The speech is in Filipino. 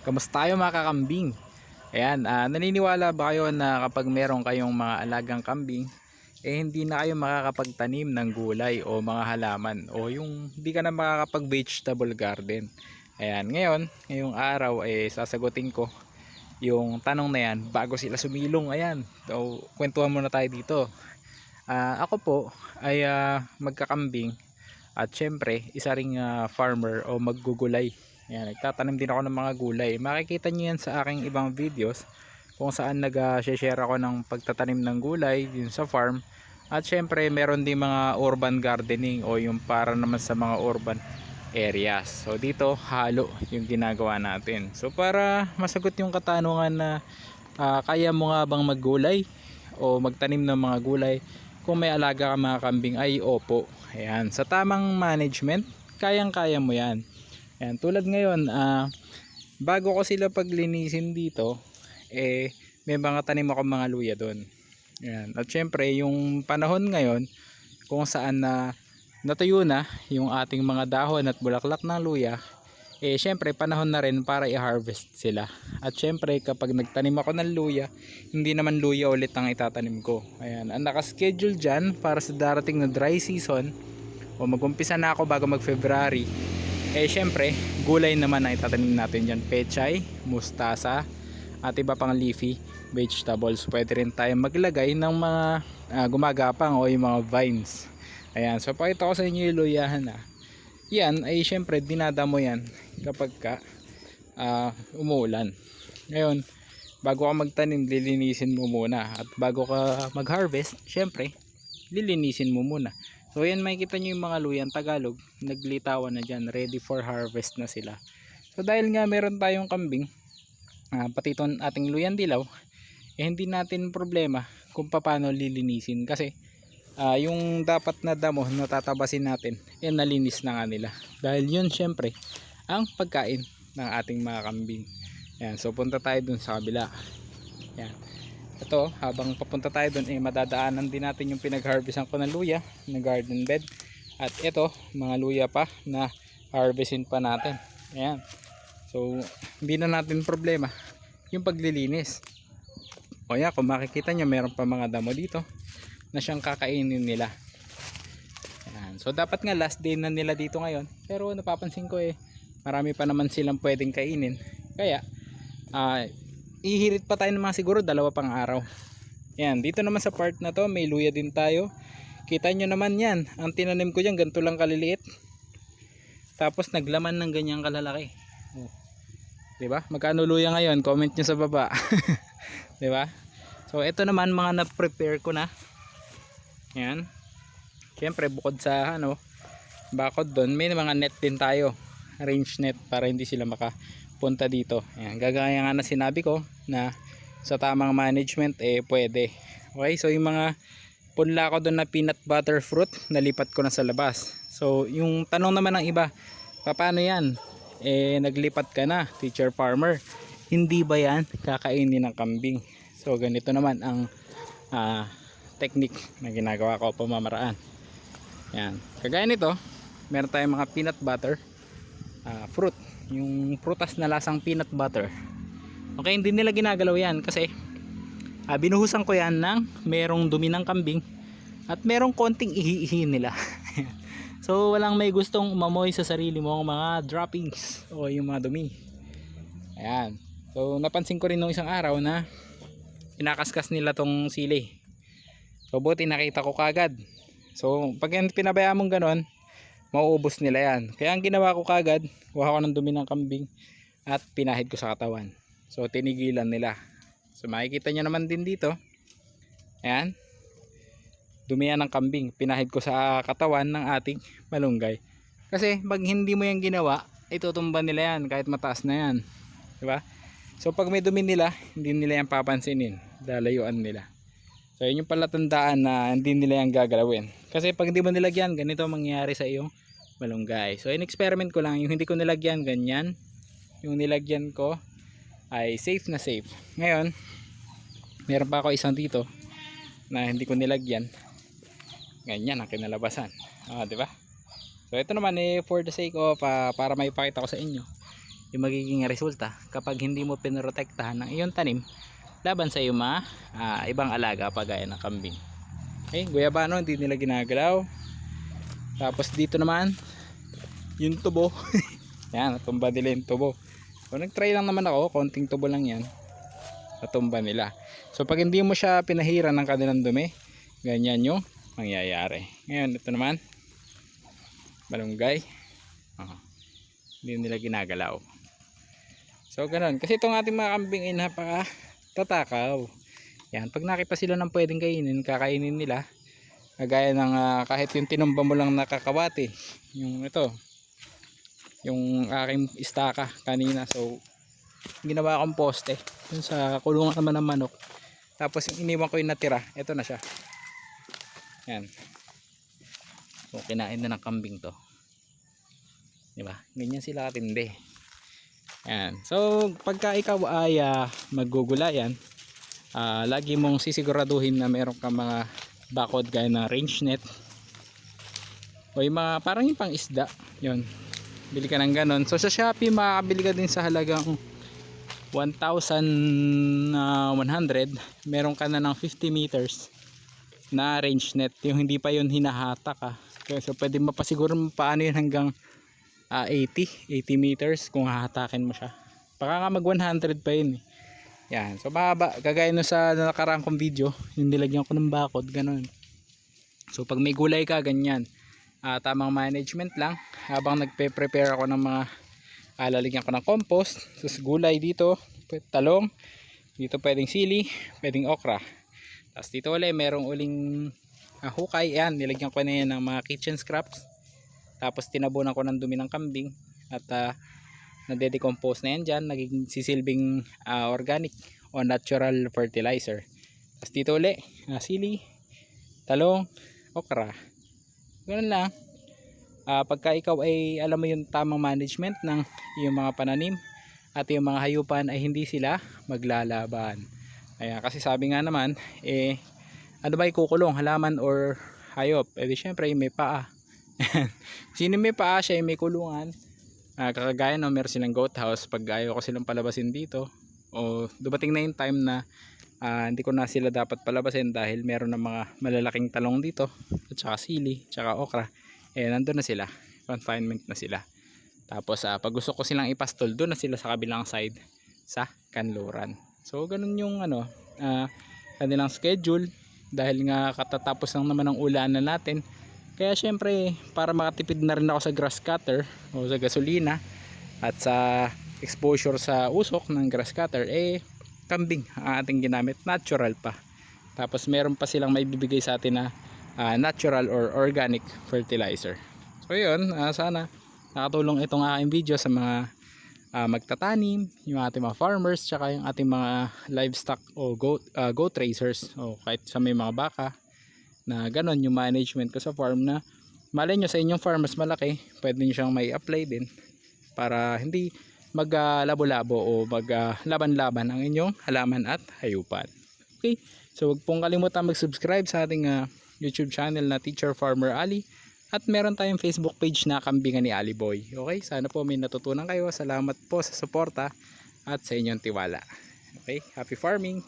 Kamusta tayo mga kakambing? Ayan, naniniwala ba kayo na kapag meron kayong mga alagang kambing, hindi na kayo makakapagtanim ng gulay o mga halaman o yung hindi ka na makakapag vegetable garden? Ayan, ngayong araw sasagutin ko yung tanong na yan bago sila sumilong. Ayan, so kwentuhan muna tayo dito. Ako po ay magkakambing at syempre isa ring farmer o maggugulay. Ayan, nagtatanim din ako ng mga gulay. Makikita nyo yan sa aking ibang videos kung saan nag-share ako ng pagtatanim ng gulay yun sa farm. At syempre meron din mga urban gardening o yung para naman sa mga urban areas. So dito halo yung ginagawa natin. So para masagot yung katanungan na kaya mo nga bang maggulay o magtanim ng mga gulay kung may alaga ka mga kambing, ay opo. Ayan, sa tamang management kayang kaya mo yan. Ayan, tulad ngayon bago ko sila paglinisin dito may mga tanim ako mga luya doon. Ayan, at syempre yung panahon ngayon kung saan natuyo na yung ating mga dahon at bulaklak ng luya, syempre panahon na rin para i-harvest sila. At syempre kapag nagtanim ako ng luya, hindi naman luya ulit ang itatanim ko. Ayan, ang nakaschedule dyan para sa darating na dry season o mag-umpisa na ako bago mag February, syempre gulay naman ang itatanim natin dyan. Pechay, mustasa at iba pang leafy vegetables. Pwede rin tayo maglagay ng mga gumagapang o yung mga vines. Ayan, so pakita ko sa inyo yung luyahan yan ay syempre dinadamo yan kapag umuulan. Ngayon bago ka magtanim, lilinisin mo muna, at bago ka mag harvest syempre lilinisin mo muna. So yan, makikita nyo yung mga luyang Tagalog naglitawan na dyan, ready for harvest na sila. So dahil nga meron tayong kambing, pati itong ating luyang dilaw, hindi natin problema kung paano lilinisin, kasi yung dapat na damo na tatabasin natin nalinis na nga nila, dahil yun syempre ang pagkain ng ating mga kambing. Yan, so punta tayo dun sa kabila. Yan, ito habang papunta tayo dun madadaanan din natin yung pinag-harvestan ko ng luya na garden bed, at ito mga luya pa na harvestin pa natin. Ayan, so hindi na natin problema yung paglilinis. O yan, kung makikita nyo meron pa mga damo dito na siyang kakainin nila. Ayan, so dapat nga last day na nila dito ngayon, pero napapansin ko marami pa naman silang pwedeng kainin, kaya ihirit pa tayo ng mga siguro 2 pang araw. Ayan, dito naman sa part na to may luya din tayo. Kita nyo naman yan, ang tinanim ko dyan ganito lang kaliliit, tapos naglaman ng ganyang kalalaki. Diba? Magkano luya ngayon? Comment nyo sa baba. Diba? So ito naman mga na-prepare ko na. Ayan, syempre bukod sa bakod doon, may mga net din tayo, range net, para hindi sila makapunta dito. Ayan, gagaya nga na sinabi ko na sa tamang management pwede. Okay, so yung mga punla ko doon na peanut butter fruit, nalipat ko na sa labas. So yung tanong naman ng iba, paano yan? Naglipat ka na, teacher farmer, hindi ba yan kakainin ng kambing? So ganito naman ang technique na ginagawa ko, pamamaraan. Yan, kagaya nito meron tayong mga peanut butter fruit, yung prutas na lasang peanut butter. Okay, hindi nila ginagalaw yan kasi binuhusan ko yan ng merong dumi ng kambing at merong konting ihi-ihi nila. So walang may gustong umamoy sa sarili mong mga droppings o yung mga dumi. Ayan, so napansin ko rin nung isang araw na inakaskas nila tong sili. So buti nakita ko kagad. So pag pinabayaan mong ganon, mauubos nila yan. Kaya ang ginawa ko kagad, kuha ko ng dumi ng kambing at pinahid ko sa katawan. So tinigilan nila. So makikita nyo naman din dito, ayan, dumi yan ng kambing, pinahid ko sa katawan ng ating malunggay. Kasi pag hindi mo yan ginawa, itutumba nila yan kahit mataas na yan, diba? So pag may dumi nila, hindi nila yan papansinin, lalayuan nila. So yun yung palatandaan na hindi nila yan gagalawin. Kasi pag hindi mo nilagyan, ganito mangyayari sa iyong malunggay. So in-experiment ko lang, yung hindi ko nilagyan ganyan, yung nilagyan ko ay safe na safe. Ngayon meron pa ako isang dito na hindi ko nilagyan, ganyan ang kinalabasan. Diba? So ito naman for the sake of para maipakita ko sa inyo yung magiging resulta kapag hindi mo pinoprotektahan ng iyong tanim laban sa iyong mga ibang alaga pagaya ng kambing. Okay, guyabano hindi nila ginagalaw. Tapos dito naman yung tubo. Yan, natumba nila yung tubo. So nag-try lang naman ako, konting tubo lang yan, natumba nila. So pag hindi mo siya pinahiran ng kanilang dumi, ganyan yung mangyayari. Ngayon ito naman malunggay, hindi nila ginagalaw. So ganun, kasi itong ating mga kambing ay napaka tatakaw. Yan, pag nakita sila ng pwedeng kainin, kakainin nila. Kagaya ng kahit yung tinumba mo lang nakakawati, yung ito, yung aking istaka kanina. So ginawa akong poste dun sa kulungan naman ng manok. Tapos yung iniwan ko yung natira, ito na siya. Yan. So kinain na ng kambing to. Diba? Ganyan sila katindi. Yan. So pagka ikaw ay maggugulayan, lagi mong sisiguraduhin na meron kang mga bakod gaya ng range net o yung mga parang yung pang isda. Yun, bili ka ng ganon. So sa Shopee makakabili ka din sa halagang 1,100. Meron ka na ng 50 meters na range net, yung hindi pa yun hinahatak so pwede mapasiguro paano yun hanggang 80 meters kung hahatakin mo siya. Baka nga mag 100 pa yun eh. Yan, so mahaba, kagaya no sa nakaraang kong video, yung nilagyan ko ng bakod, ganun. So pag may gulay ka, ganyan, tamang management lang. Habang nagpe-prepare ako ng mga lalagyan ko ng compost, so gulay dito, talong, dito pwedeng sili, pwedeng okra. Tapos dito ulit merong uling hukay, yan, nilagyan ko na yan ng mga kitchen scraps. Tapos tinabunan ko ng dumi ng kambing at nade-decompose na yan dyan, naging sisilbing organic o natural fertilizer. Tapos dito ulit sili, talong, okra. Ganun lang. Pagka ikaw ay alam mo yung tamang management ng yung mga pananim at yung mga hayupan, ay hindi sila maglalaban. Ayan, kasi sabi nga naman ano ba ikukulong, halaman or hayop? Di syempre may paa. Sino may paa, siya may kulungan. Kakagaya no, meron silang goat house. Pag ayaw ko silang palabasin dito, o dumating na yung time na hindi ko na sila dapat palabasin dahil meron ng mga malalaking talong dito at saka sili, saka okra, nandun na sila, confinement na sila. Tapos pag gusto ko silang ipastol, doon na sila sa kabilang side sa kanluran. So ganun yung kanilang schedule, dahil nga katatapos lang naman ang ulanan natin. Kaya syempre para makatipid na rin ako sa grass cutter o sa gasolina at sa exposure sa usok ng grass cutter, kambing ang ating ginamit, natural pa. Tapos meron pa silang maibibigay sa atin na natural or organic fertilizer. So yun, sana nakatulong itong aking video sa mga magtatanim, yung ating mga farmers, tsaka yung ating mga livestock o goat raisers, o kahit sa may mga baka, na ganon yung management ko sa farm, na malay nyo sa inyong farm mas malaki, pwede nyo siyang may apply din para hindi maglabo-labo o maglaban-laban ang inyong halaman at hayupan. Okay, so huwag pong kalimutan mag-subscribe sa ating YouTube channel na Teacher Farmer Ali, at meron tayong Facebook page na Kambingan ni Ali Boy. Okay, sana po may natutunan kayo. Salamat po sa suporta at sa inyong tiwala. Okay, happy farming!